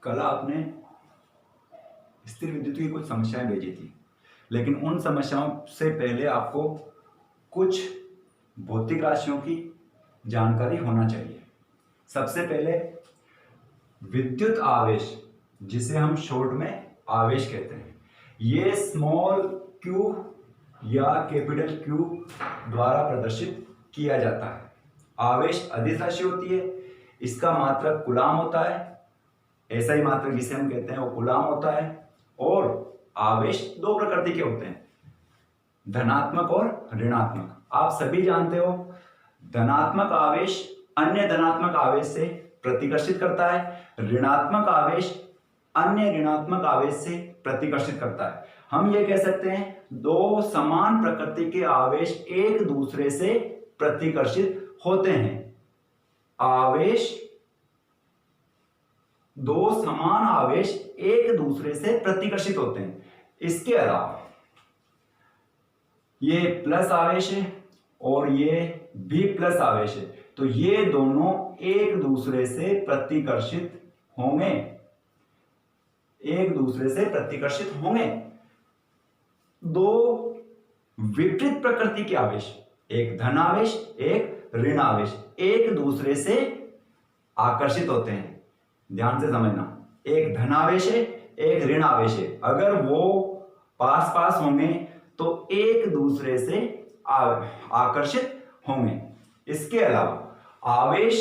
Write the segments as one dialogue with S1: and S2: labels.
S1: कल आपने स्थिर विद्युत की कुछ समस्याएं भेजी थी, लेकिन उन समस्याओं से पहले आपको कुछ भौतिक राशियों की जानकारी होना चाहिए। सबसे पहले विद्युत आवेश, जिसे हम शॉर्ट में आवेश कहते हैं, ये स्मॉल क्यू या कैपिटल क्यू द्वारा प्रदर्शित किया जाता है। आवेश अदिश राशि होती है, इसका मात्रक कूलाम होता है, ऐसा ही मात्रक जिसे हम कहते हैं वो कूलाम होता है। और आवेश दो प्रकृति के होते हैं, धनात्मक और ऋणात्मक। आप सभी जानते हो धनात्मक आवेश अन्य धनात्मक आवेश से प्रतिकर्षित करता है, ऋणात्मक आवेश अन्य ऋणात्मक आवेश से प्रतिकर्षित करता है। हम ये कह सकते हैं दो समान प्रकृति के आवेश एक दूसरे से प्रतिकर्षित होते हैं। आवेश, दो समान आवेश एक दूसरे से प्रतिकर्षित होते हैं। इसके अलावा ये प्लस आवेश है और ये भी प्लस आवेश है, तो ये दोनों एक दूसरे से प्रतिकर्षित होंगे, एक दूसरे से प्रतिकर्षित होंगे। दो विपरीत प्रकृति के आवेश, एक धन आवेश एक ऋण आवेश, एक दूसरे से आकर्षित होते हैं। ध्यान से समझना, एक धन आवेश है एक ऋण आवेश है, अगर वो पास पास होंगे तो एक दूसरे से आकर्षित होंगे। इसके अलावा आवेश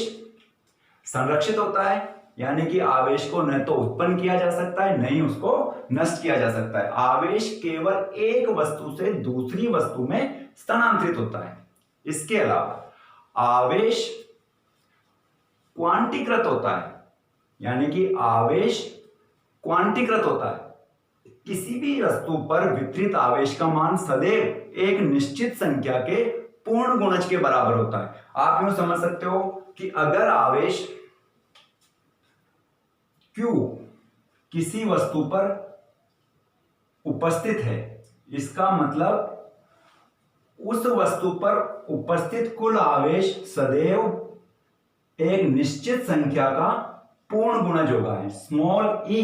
S1: संरक्षित होता है, यानी कि आवेश को न तो उत्पन्न किया जा सकता है न ही उसको नष्ट किया जा सकता है। आवेश केवल एक वस्तु से दूसरी वस्तु में स्थानांतरित होता है। इसके अलावा आवेश क्वांटीकृत होता है, यानी कि आवेश क्वांटीकृत होता है। किसी भी वस्तु पर विपरीत आवेश का मान सदैव एक निश्चित संख्या के पूर्ण गुणज के बराबर होता है। आप यूं समझ सकते हो कि अगर आवेश Q किसी वस्तु पर उपस्थित है, इसका मतलब उस वस्तु पर उपस्थित कुल आवेश सदैव एक निश्चित संख्या का पूर्ण गुणज होगा। स्मॉल e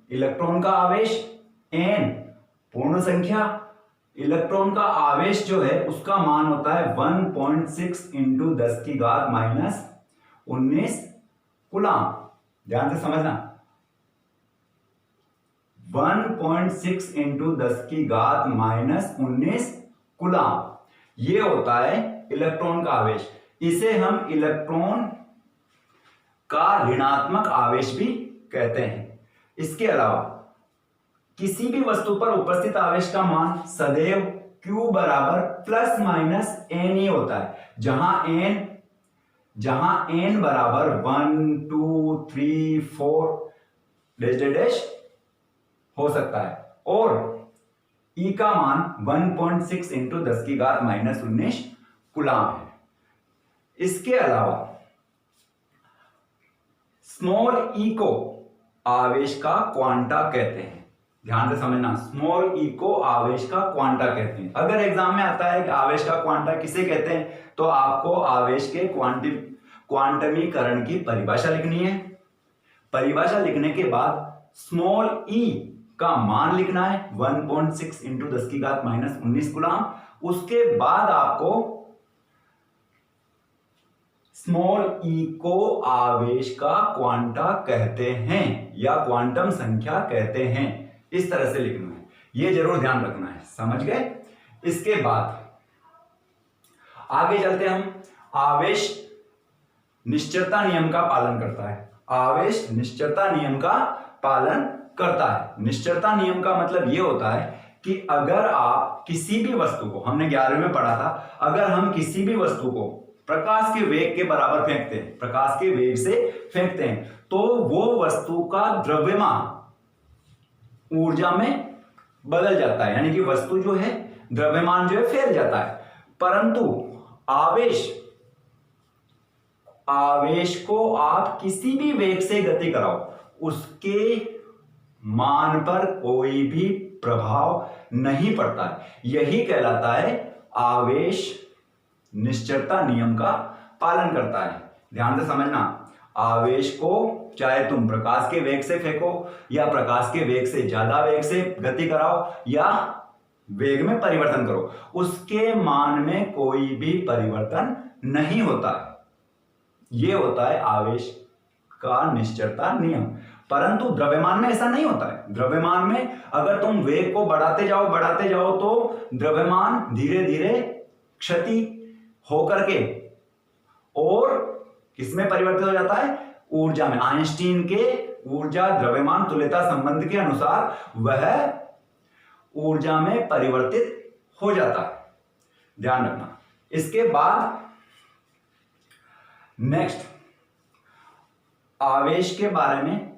S1: इलेक्ट्रॉन का आवेश, n पूर्ण संख्या, इलेक्ट्रॉन का आवेश जो है उसका मान होता है 1.6 इंटू 10 की घात माइनस 19 कूलाम। ध्यान से समझना, 1.6 इंटू 10 की घात माइनस 19 कूलाम, ये होता है इलेक्ट्रॉन का आवेश। इसे हम इलेक्ट्रॉन का ऋणात्मक आवेश भी कहते हैं। इसके अलावा किसी भी वस्तु पर उपस्थित आवेश का मान सदैव Q बराबर प्लस माइनस n ही होता है, जहां n बराबर 1 2 3 4 डैश डैश हो सकता है और E का मान 1.6 इंटू 10 की घात माइनस 19 कूलाम है। इसके अलावा स्मॉल e को आवेश का क्वांटा कहते हैं। ध्यान से समझना, स्मॉल e को आवेश का क्वांटा कहते हैं। अगर एग्जाम में आता है कि आवेश का क्वांटा किसे कहते हैं, तो आपको आवेश के क्वांटमीकरण की परिभाषा लिखनी है। परिभाषा लिखने के बाद स्मॉल e का मान लिखना है 1.6 इंटू 10 की घात माइनस 19 कूलाम। उसके बाद आपको स्मॉल e को आवेश का क्वांटा कहते हैं या क्वांटम संख्या कहते हैं, इस तरह से लिखना है। यह जरूर ध्यान रखना है, समझ गए। इसके बाद आगे चलते हम। आवेश निश्चलता नियम का पालन करता है। आवेश निश्चलता नियम का पालन करता है। निश्चलता नियम का मतलब यह होता है कि अगर आप किसी भी वस्तु को, हमने 11वीं में पढ़ा था, अगर हम किसी भी वस्तु को प्रकाश के वेग के बराबर फेंकते हैं, प्रकाश के वेग से फेंकते हैं, तो वो वस्तु का द्रव्यमान ऊर्जा में बदल जाता है, यानी कि वस्तु जो है द्रव्यमान जो है फैल जाता है। परंतु आवेश को आप किसी भी वेग से गति कराओ, उसके मान पर कोई भी प्रभाव नहीं पड़ता है। यही कहलाता है आवेश निश्चलता नियम का पालन करता है। ध्यान से समझना, आवेश को चाहे तुम प्रकाश के वेग से फेंको या प्रकाश के वेग से ज्यादा वेग से गति कराओ या वेग में परिवर्तन करो, उसके मान में कोई भी परिवर्तन नहीं होता है। यह होता है आवेश का निश्चलता नियम। परंतु द्रव्यमान में ऐसा नहीं होता है। द्रव्यमान में अगर तुम वेग को बढ़ाते जाओ तो द्रव्यमान धीरे धीरे क्षति होकर के और किसमें परिवर्तित हो जाता है? ऊर्जा में। आइंस्टीन के ऊर्जा द्रव्यमान तुल्यता संबंध के अनुसार वह ऊर्जा में परिवर्तित हो जाता है, ध्यान रखना। इसके बाद नेक्स्ट, आवेश के बारे में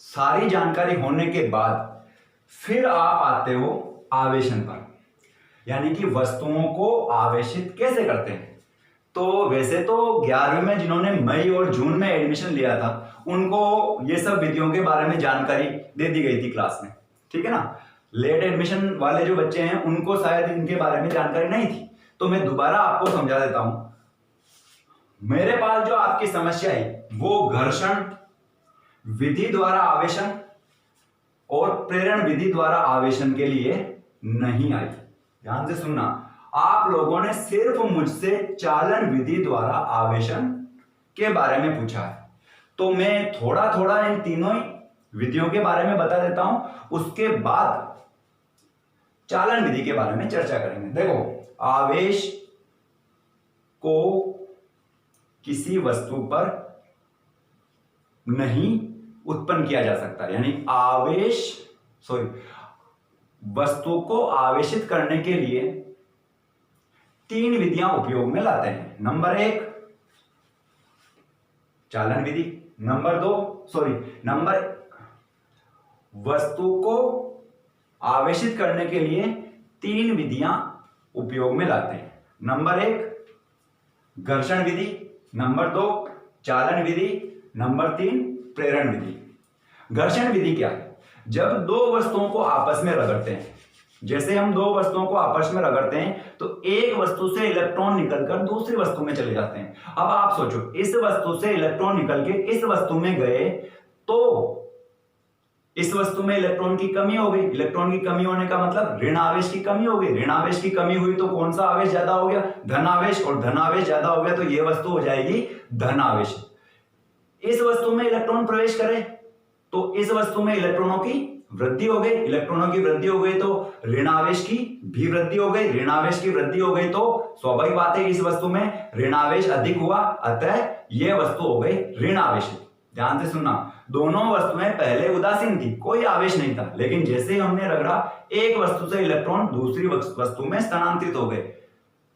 S1: सारी जानकारी होने के बाद फिर आप आते हो आवेशन पर, यानी कि वस्तुओं को आवेशित कैसे करते हैं। तो वैसे तो 11वीं में जिन्होंने मई और जून में एडमिशन लिया था उनको ये सब विधियों के बारे में जानकारी दे दी गई थी क्लास में, ठीक है ना। लेट एडमिशन वाले जो बच्चे हैं उनको शायद इनके बारे में जानकारी नहीं थी, तो मैं दोबारा आपको समझा देता हूं। मेरे पास जो आपकी समस्या है वो घर्षण विधि द्वारा आवेशन और प्रेरण विधि द्वारा आवेशन के लिए नहीं आई। ध्यान से सुनना, आप लोगों ने सिर्फ मुझसे चालन विधि द्वारा आवेशन के बारे में पूछा है, तो मैं थोड़ा थोड़ा इन तीनों ही विधियों के बारे में बता देता हूं, उसके बाद चालन विधि के बारे में चर्चा करेंगे। देखो, आवेश को किसी वस्तु पर नहीं उत्पन्न किया जा सकता, यानी वस्तु को आवेशित करने के लिए 3 विधियां उपयोग में लाते हैं। नंबर 1 चालन विधि, नंबर वस्तु को आवेशित करने के लिए 3 विधियां उपयोग में लाते हैं। नंबर 1 घर्षण विधि, नंबर 2 चालन विधि, नंबर 3 प्रेरण विधि। घर्षण विधि क्या है? जब 2 वस्तुओं को आपस में रगड़ते हैं, जैसे हम 2 वस्तुओं को आपस में रगड़ते हैं तो एक वस्तु से इलेक्ट्रॉन निकलकर दूसरी वस्तु में चले जाते हैं। अब आप सोचो, इस वस्तु से इलेक्ट्रॉन निकल के इस वस्तु में गए तो इस वस्तु में इलेक्ट्रॉन की कमी हो गई। इलेक्ट्रॉन की कमी होने का मतलब ऋण आवेश की कमी हो गई। ऋण आवेश की कमी हुई तो कौन सा आवेश ज्यादा हो गया? धन आवेश। और धन आवेश ज्यादा हो गया तो यह वस्तु हो जाएगी धन आवेश। इस वस्तु में इलेक्ट्रॉन प्रवेश करे तो इस वस्तु में इलेक्ट्रॉनों की वृद्धि हो गई। इलेक्ट्रॉनों की वृद्धि हो गई तो ऋण आवेश की भी वृद्धि हो गई। ऋण आवेश की वृद्धि हो गई तो स्वाभाविक बात है इस वस्तु में ऋण आवेश अधिक हुआ, अतः यह वस्तु हो गई ऋण आवेशित। ध्यान से सुनना, दोनों वस्तुएं पहले उदासीन थी, कोई आवेश नहीं था, लेकिन जैसे ही हमने रगड़ा एक वस्तु से इलेक्ट्रॉन दूसरी वस्तु में स्थानांतरित हो गए,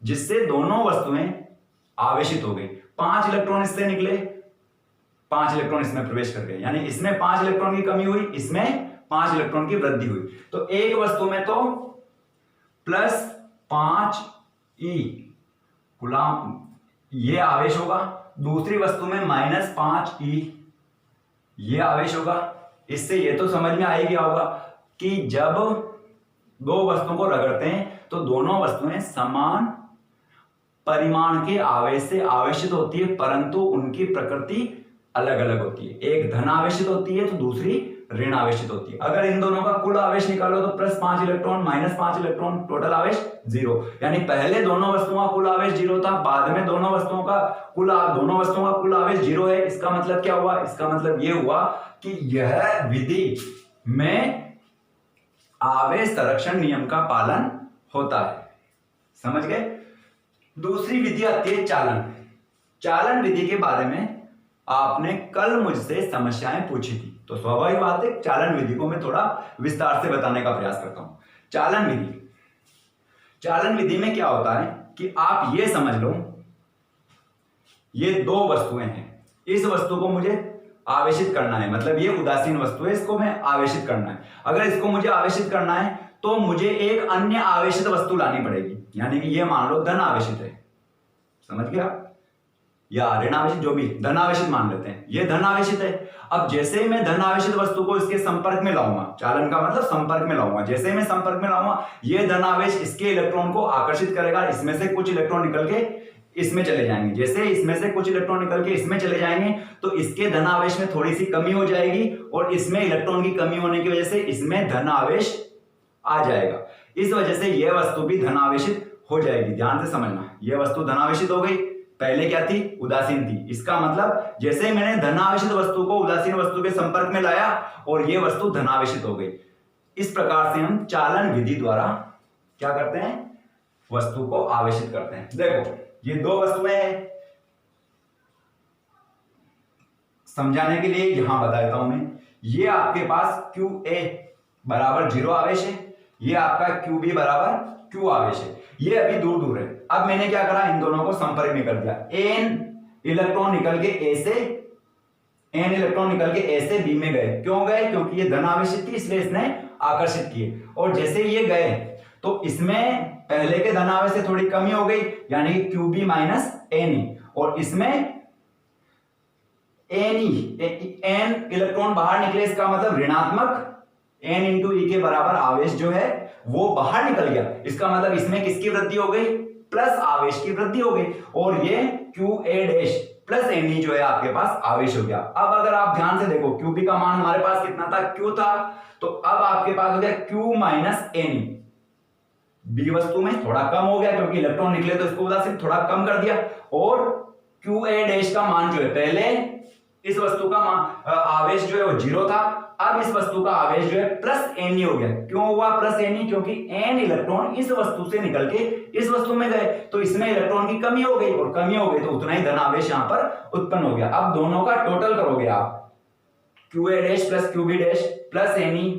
S1: जिससे दोनों वस्तुएं आवेशित हो गई। 5 इलेक्ट्रॉन इससे निकले, 5 इलेक्ट्रॉन इसमें प्रवेश कर गए, यानी इसमें 5 इलेक्ट्रॉन की कमी हुई, इसमें 5 इलेक्ट्रॉन की वृद्धि हुई। तो एक वस्तु में तो +5e कूलम ये आवेश होगा, दूसरी वस्तु में -5e ये आवेश होगा। इससे ये तो समझ में आ ही गया होगा कि जब 2 वस्तुओं को रगड़ते हैं तो दोनों वस्तुएं समान परिमाण के आवेश से आवेशित होती है, परंतु उनकी प्रकृति अलग अलग होती है। एक धन आवेशित होती है तो दूसरी ऋण आवेशित होती है। अगर इन दोनों का कुल आवेश निकालो तो +5 इलेक्ट्रॉन -5 इलेक्ट्रॉन, टोटल आवेश 0। यानी पहले दोनों वस्तुओं का कुल आवेश 0 था, बाद में दोनों वस्तुओं का कुल आवेश 0 है। इसका मतलब क्या हुआ? इसका मतलब यह हुआ कि यह विधि में आवेश संरक्षण नियम का पालन होता है। समझ गए? दूसरी विधि आती है चालन। चालन विधि के बारे में आपने कल मुझसे समस्याएं पूछी थी, तो स्वाभाविक बात है चालन विधि को मैं थोड़ा विस्तार से बताने का प्रयास करता हूं। चालन विधि में क्या होता है कि आप ये समझ लो, ये 2 वस्तुएं हैं, इस वस्तु को मुझे आवेशित करना है, मतलब ये उदासीन वस्तु है, इसको मैं आवेशित करना है। अगर इसको मुझे आवेशित करना है तो मुझे एक अन्य आवेशित वस्तु लानी पड़ेगी, यानी कि ये मान लो धन आवेशित है, समझ गया, या ऋण आवेशित, जो भी, धन आवेशित मान लेते हैं, ये धन आवेशित है। अब जैसे ही मैं धन आवेशित वस्तु को इसके संपर्क में लाऊंगा, चालन का मतलब संपर्क में लाऊंगा, जैसे ही मैं संपर्क में लाऊंगा ये धन आवेश इसके इलेक्ट्रॉन को आकर्षित करेगा, इसमें से कुछ इलेक्ट्रॉन निकल के इसमें चले जाएंगे। जैसे इसमें से कुछ इलेक्ट्रॉन निकल के इसमें चले जाएंगे तो इसके धन आवेश में थोड़ी सी कमी हो जाएगी और इसमें इलेक्ट्रॉन की कमी होने की वजह से इसमें धन आवेश आ जाएगा। इस वजह से यह वस्तु भी धन आवेशित हो जाएगी। ध्यान से समझना, यह वस्तु धन आवेशित हो गई, पहले क्या थी, उदासीन थी। इसका मतलब जैसे मैंने धन आवेशित वस्तु को उदासीन वस्तु के संपर्क में लाया और यह वस्तु धन आवेशित हो गई। इस प्रकार से हम चालन विधि द्वारा क्या करते हैं, वस्तु को आवेशित करते हैं। देखो ये दो वस्तुएं हैं, समझाने के लिए यहां बता देता हूं मैं। ये आपके पास QA बराबर 0 आवेश है, ये आपका QB बराबर Q आवेश है। ये अभी दूर दूर है। अब मैंने क्या करा, इन दोनों को संपर्क में कर दिया। N इलेक्ट्रॉन निकल के A से B में गए। क्यों गए, क्योंकि ये धन आवेशित थी इसलिए इसने आकर्षित किए। और जैसे ये गए तो इसमें पहले के धन आवेश से थोड़ी कमी हो गई, यानी कि QB माइनस NE, और इसमें N इलेक्ट्रॉन बाहर निकले। इसका मतलब ऋणात्मक N इंटू E के बराबर आवेश जो है वो बाहर निकल गया। इसका मतलब इसमें किसकी वृद्धि हो गई, प्लस आवेश की वृद्धि हो गई, और ये QA डैश प्लस Ne जो है आपके पास आवेश हो गया। अब अगर आप ध्यान से देखो, QB का मान हमारे पास कितना था, Q था, तो अब आपके पास हो गया Q माइनस Ne। B वस्तु में थोड़ा कम हो गया क्योंकि इलेक्ट्रॉन निकले तो इसको उदासीन थोड़ा कम कर दिया, और QA डैश का मान जो है, पहले इस वस्तु का आवेश जो है वो 0 था, अब इस वस्तु का आवेश जो है प्लस Ne हो गया। क्यों हुआ प्लस Ne, क्योंकि N इलेक्ट्रॉन इस वस्तु से निकल के इस वस्तु में गए तो इसमें इलेक्ट्रॉन की कमी हो गई, और कमी हो गई तो उतना ही धन आवेश यहां पर उत्पन्न हो गया। अब दोनों का टोटल करोगे आप, QA dash plus QB dash plus Ne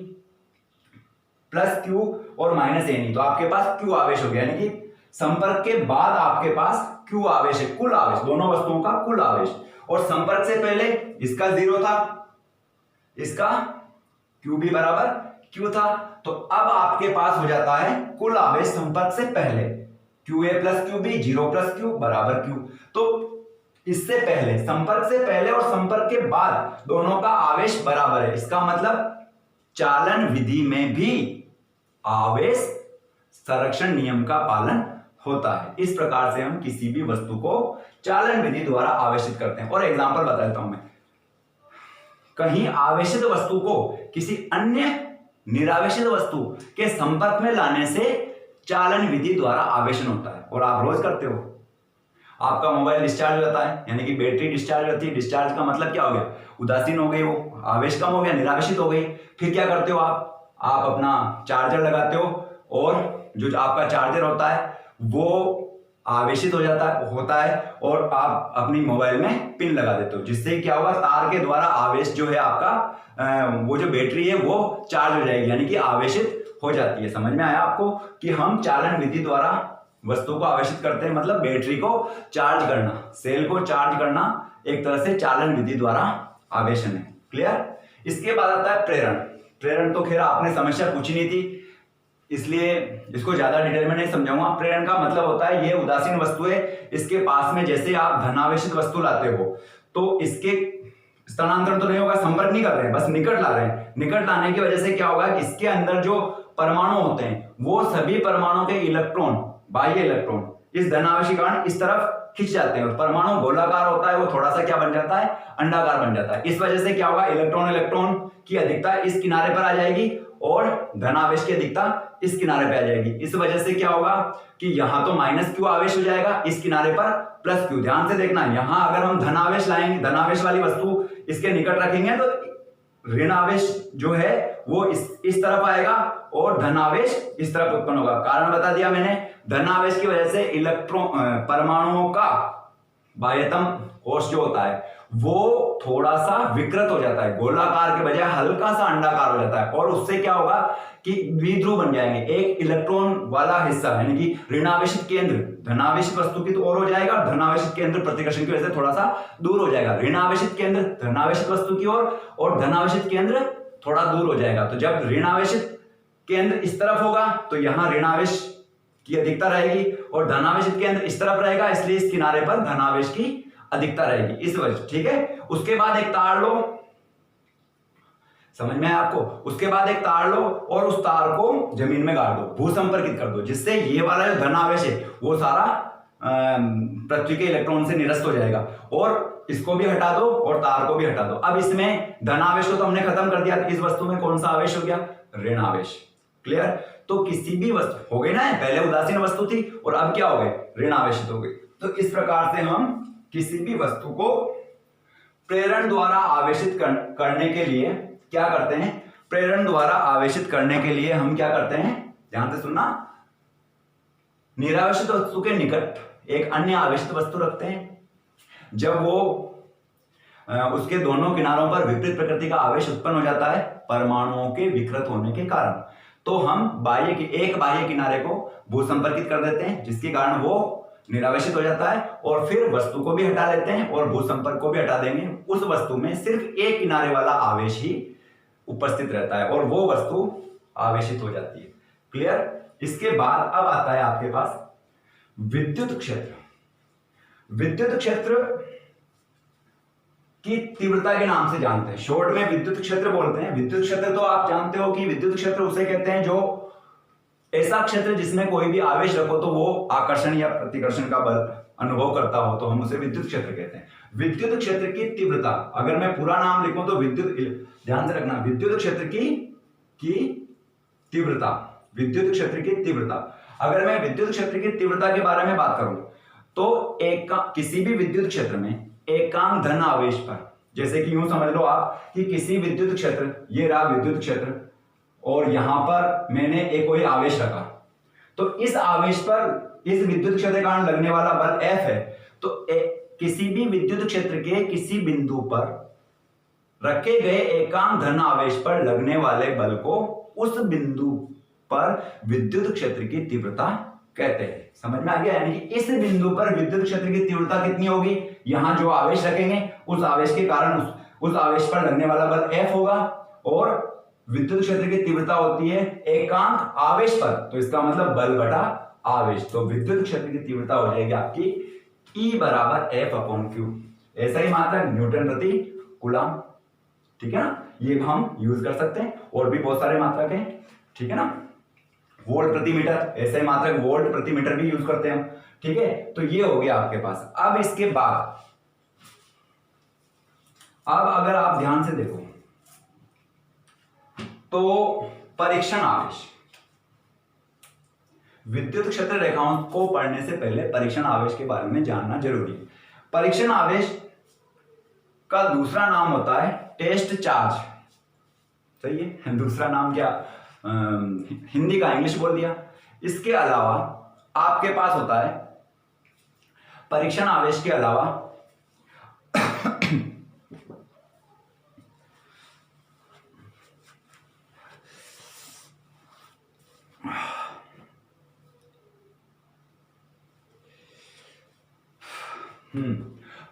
S1: plus Q और माइनस Ne, तो आपके पास Q आवेश हो गया। यानी कि संपर्क के बाद आपके पास Q आवेश है, कुल आवेश, दोनों वस्तुओं का कुल आवेश। और संपर्क से पहले इसका 0 था, इसका QB बराबर Q था, तो अब आपके पास हो जाता है कुल आवेश संपर्क से पहले QA plus QB 0 plus Q बराबर Q। तो इससे पहले, संपर्क से पहले और संपर्क के बाद दोनों का आवेश बराबर है। इसका मतलब चालन विधि में भी आवेश संरक्षण नियम का पालन होता है। इस प्रकार से हम किसी भी वस्तु को चालन विधि द्वारा आवेशित करते हैं। और एग्जांपल बता देता हूं मैं, कहीं आवेशित वस्तु को किसी अन्य निरावेशित वस्तु के संपर्क में लाने से चालन विधि द्वारा आवेशन होता है, और आप रोज करते हो। आपका मोबाइल डिस्चार्ज हो जाता है, यानी कि बैटरी डिस्चार्ज होती है। डिस्चार्ज का मतलब क्या हो गया, उदासीन हो गई, वो आवेश कम हो गया, निरावेशित हो गई। फिर क्या करते हो आप अपना चार्जर लगाते हो, और जो आपका चार्जर होता है वो आवेशित होता है और आप अपनी मोबाइल में पिन लगा देते हो, जिससे क्या होगा, तार के द्वारा आवेश जो है आपका वो जो बैटरी है वो चार्ज हो जाएगी, यानी कि आवेशित हो जाती है। समझ में आया आपको कि हम चालन विधि द्वारा वस्तु को आवेशित करते हैं, मतलब बैटरी को चार्ज करना, सेल को चार्ज करना एक तरह से चालन विधि द्वारा आवेशन है। क्लियर। इसके बाद आता है प्रेरण। प्रेरण तो खैर आपने समस्या पूछी नहीं थी, इसलिए इसको ज्यादा डिटेल में नहीं समझाऊंगा। प्रेरण का मतलब होता है, ये उदासीन वस्तु है, इसके पास में जैसे आप धनावेशित वस्तु लाते हो तो इसके स्थानांतरण तो नहीं होगा, संपर्क नहीं कर रहे हैं, बस निकट ला रहे हैं। निकट लाने की वजह से क्या होगा, इसके अंदर जो परमाणु होते हैं वो सभी परमाणु के इलेक्ट्रॉन, बाह्य इलेक्ट्रॉन इस धनावेशी कारण इस तरफ खिंच जाते हैं, और परमाणु गोलाकार होता है, वो थोड़ा सा क्या बन जाता है, अंडाकार बन जाता है। इस वजह से क्या होगा, इलेक्ट्रॉन की अधिकता इस किनारे पर आ जाएगी और धनावेश की अधिकता इस किनारे पे आ जाएगी। इस वजह से क्या होगा कि यहां तो माइनस Q आवेश हो जाएगा, इस किनारे पर प्लस Q। ध्यान से देखना, यहां अगर हम धनावेश लाएंगे, धनावेश वाली वस्तु इसके निकट रखेंगे तो ऋण आवेश जो है वो इस तरफ आएगा और धनावेश इस तरफ उत्पन्न होगा। कारण बता दिया मैंने, धनावेश की वजह से इलेक्ट्रॉन परमाणुओं का बाह्यतम कोश जो होता है वो थोड़ा सा विकृत हो जाता है, गोलाकार के बजाय हल्का सा अंडाकार हो जाता है, और उससे क्या होगा कि द्विध्रुव बन जाएंगे। एक इलेक्ट्रॉन वाला हिस्सा यानी कि ऋणावेशित केंद्र धनावेशित वस्तु की ओर हो जाएगा, और धनावेशित केंद्र प्रतिकर्षण की वजह से थोड़ा सा दूर हो जाएगा। ऋणावेशित केंद्र धनावेशित वस्तु की ओर और धनावेशित केंद्र थोड़ा दूर हो जाएगा। तो जब ऋणावेशित केंद्र इस तरफ होगा तो यहां ऋणावेश की अधिकता रहेगी, और धनावेशित केंद्र इस तरफ रहेगा, इसलिए इस किनारे पर धनावेश की अधिकता रहेगी, इस वजह। ठीक है। उसके बाद एक तार लो, समझ में आया आपको। उसके बाद एक तार लो और उस तार को जमीन में गाड़ दो, भू संपर्कित कर दो, जिससे ये वाला जो धनावेश है वो सारा पृथ्वी के इलेक्ट्रॉन से निरस्त हो जाएगा, और इसको भी हटा दो और तार को भी हटा दो। अब इसमें धन आवेश को तो हमने खत्म कर दिया, इस वस्तु में कौन सा आवेश हो गया? ऋण आवेश। क्लियर? तो किसी भी वस्तु हो गई ना, पहले उदासीन वस्तु थी और अब क्या हो गए? ऋण आवेशित हो गई। तो इस प्रकार से हम किसी भी वस्तु को प्रेरण द्वारा आवेशित करने के लिए क्या करते हैं? प्रेरण द्वारा आवेशित करने के लिए हम क्या करते हैं? ध्यान से सुनना, निरावेशित वस्तु के निकट एक अन्य आवेशित वस्तु रखते हैं। जब वो उसके दोनों किनारों पर विपरीत प्रकृति का आवेश उत्पन्न हो जाता है परमाणुओं के विकृत होने के कारण, तो हम एक बाह्य किनारे को भूसंपर्कित कर देते हैं, जिसके कारण वो निरावेशित हो जाता है, और फिर वस्तु को भी हटा लेते हैं और भूसंपर्क को भी हटा देंगे। उस वस्तु में सिर्फ एक किनारे वाला आवेश ही उपस्थित रहता है और वो वस्तु आवेशित हो जाती है। क्लियर? इसके बाद अब आता है आपके पास विद्युत क्षेत्र। विद्युत क्षेत्र की तीव्रता के नाम से जानते हैं, शॉर्ट में विद्युत क्षेत्र बोलते हैं। विद्युत क्षेत्र तो आप जानते हो कि विद्युत क्षेत्र उसे कहते हैं जो ऐसा क्षेत्र जिसमें कोई भी आवेश रखो तो वो आकर्षण या प्रतिकर्षण का बल अनुभव करता हो, तो हम उसे विद्युत क्षेत्र कहते हैं। विद्युत क्षेत्र की तीव्रता, अगर मैं पूरा नाम लिखूं तो ध्यान से रखना, विद्युत क्षेत्र की तीव्रता, विद्युत क्षेत्र की तीव्रता। अगर मैं विद्युत क्षेत्र की तीव्रता के बारे में बात करूं तो किसी भी विद्युत क्षेत्र में एकांक धन आवेश पर, जैसे कि यूं समझ लो आप कि किसी विद्युत क्षेत्र, ये रहा विद्युत क्षेत्र और यहां पर मैंने एक कोई आवेश रखा, तो इस आवेश पर इस विद्युत क्षेत्र के कारण लगने वाला बल F है। तो किसी भी विद्युत क्षेत्र के किसी बिंदु पर रखे गए एकांक धन आवेश पर लगने वाले बल को उस बिंदु पर विद्युत क्षेत्र की तीव्रता कहते हैं। समझ में आ गया? यानी कि इस बिंदु पर विद्युत क्षेत्र की तीव्रता कितनी होगी? यहां जो आवेश रखेंगे उस आवेश के कारण उस आवेश पर लगने वाला बल F होगा, और विद्युत क्षेत्र की तीव्रता होती है एकांक आवेश पर, तो इसका मतलब बल बटा आवेश। तो विद्युत क्षेत्र की तीव्रता हो जाएगी आपकी E बराबर F/Q। ऐसा ही मात्रक न्यूटन प्रति कूलम। ठीक है ना? ये हम यूज कर सकते हैं, और भी बहुत सारे मात्रक हैं। ठीक है ना? वोल्ट प्रति मीटर, ऐसे ही मात्रक वोल्ट प्रति मीटर भी यूज करते हैं हम। ठीक है? तो ये हो गया आपके पास। अब इसके बाद अब अगर आप ध्यान से देखो तो परीक्षण आवेश, विद्युत क्षेत्र रेखाओं को पढ़ने से पहले परीक्षण आवेश के बारे में जानना जरूरी है। परीक्षण आवेश का दूसरा नाम होता है टेस्ट चार्ज। सही है? दूसरा नाम क्या? हिंदी का इंग्लिश बोल दिया। इसके अलावा आपके पास होता है परीक्षण आवेश के अलावा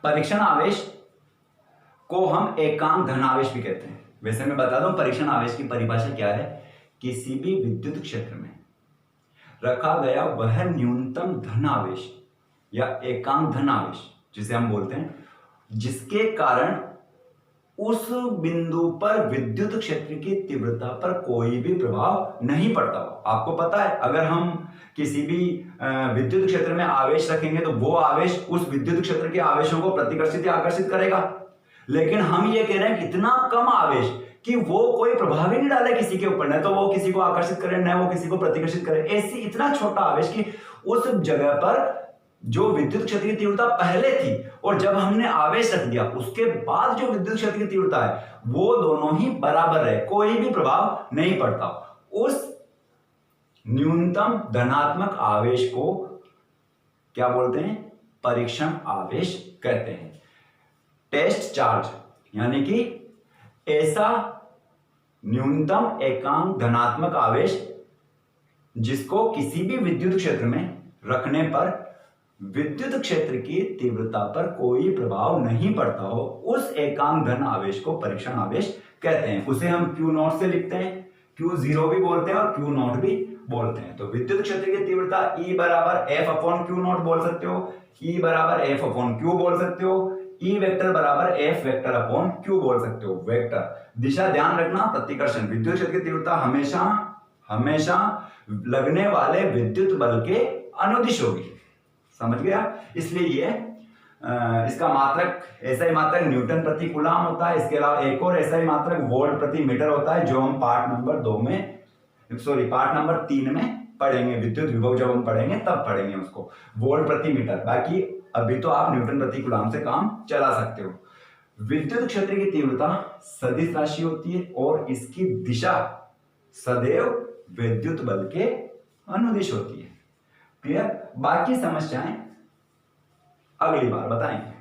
S1: परीक्षण आवेश को हम एकांक धन आवेश भी कहते हैं। वैसे मैं बता दूं परीक्षण आवेश की परिभाषा क्या है। किसी भी विद्युत क्षेत्र में रखा गया वह न्यूनतम धन आवेश या एकांक धन आवेश जिसे हम बोलते हैं, जिसके कारण उस बिंदु पर विद्युत क्षेत्र की तीव्रता पर कोई भी प्रभाव नहीं पड़ता हो। आपको पता है अगर हम किसी भी विद्युत क्षेत्र में आवेश रखेंगे तो वो आवेश उस विद्युत क्षेत्र के आवेशों को प्रतिकर्षित या आकर्षित करेगा, लेकिन हम ये कह रहे हैं कि इतना कम आवेश कि वो कोई प्रभाव ही नहीं डाले किसी के ऊपर, न तो वो किसी को आकर्षित करे न वो किसी को प्रतिकर्षित करे। ऐसी इतना छोटा आवेश कि उस जगह पर जो विद्युत क्षेत्र की तीव्रता पहले थी और जब हमने आवेश रख दिया उसके बाद जो विद्युत क्षेत्र की तीव्रता है वो दोनों ही बराबर है, कोई भी प्रभाव नहीं पड़ता। उस न्यूनतम धनात्मक आवेश को क्या बोलते हैं? परीक्षण आवेश कहते हैं। टेस्ट चार्ज यानी कि ऐसा न्यूनतम एकांक धनात्मक आवेश जिसको किसी भी विद्युत क्षेत्र में रखने पर विद्युत क्षेत्र की तीव्रता पर कोई प्रभाव नहीं पड़ता हो, उस एकांक धन आवेश को परीक्षण आवेश कहते हैं। उसे हम Q0 से लिखते हैं, Q0 भी बोलते हैं और Q0 भी बोलते हैं। तो विद्युत क्षेत्र की तीव्रता E बराबर F/Q0 बोल सकते हो, E बराबर F/Q बोल सकते हो, E वेक्टर बराबर F वेक्टर अपॉन Q बोल सकते हो। वेक्टर दिशा ध्यान रखना, प्रतिकर्षण विद्युत क्षेत्र की तीव्रता हमेशा लगने वाले विद्युत बल के अनुदिश होगी। समझ गया। इसलिए ये इसका मात्रक एसआई मात्रक न्यूटन प्रति कूलाम होता है। इसके अलावा एक और एसआई मात्रक वोल्ट प्रति मीटर होता है, जो हम पार्ट नंबर 3 में पढ़ेंगे। विद्युत विभव जब हम पढ़ेंगे तब पढ़ेंगे उसको, वोल्ट प्रति मीटर। बाकी अभी तो आप न्यूटन प्रति कूलाम से काम चला सकते हो। विद्युत क्षेत्र की तीव्रता सदिश राशि होती है और इसकी दिशा सदैव विद्युत बल के अनुदिश होती है। क्लियर? बाकी समस्याएं अगली बार बताएंगे।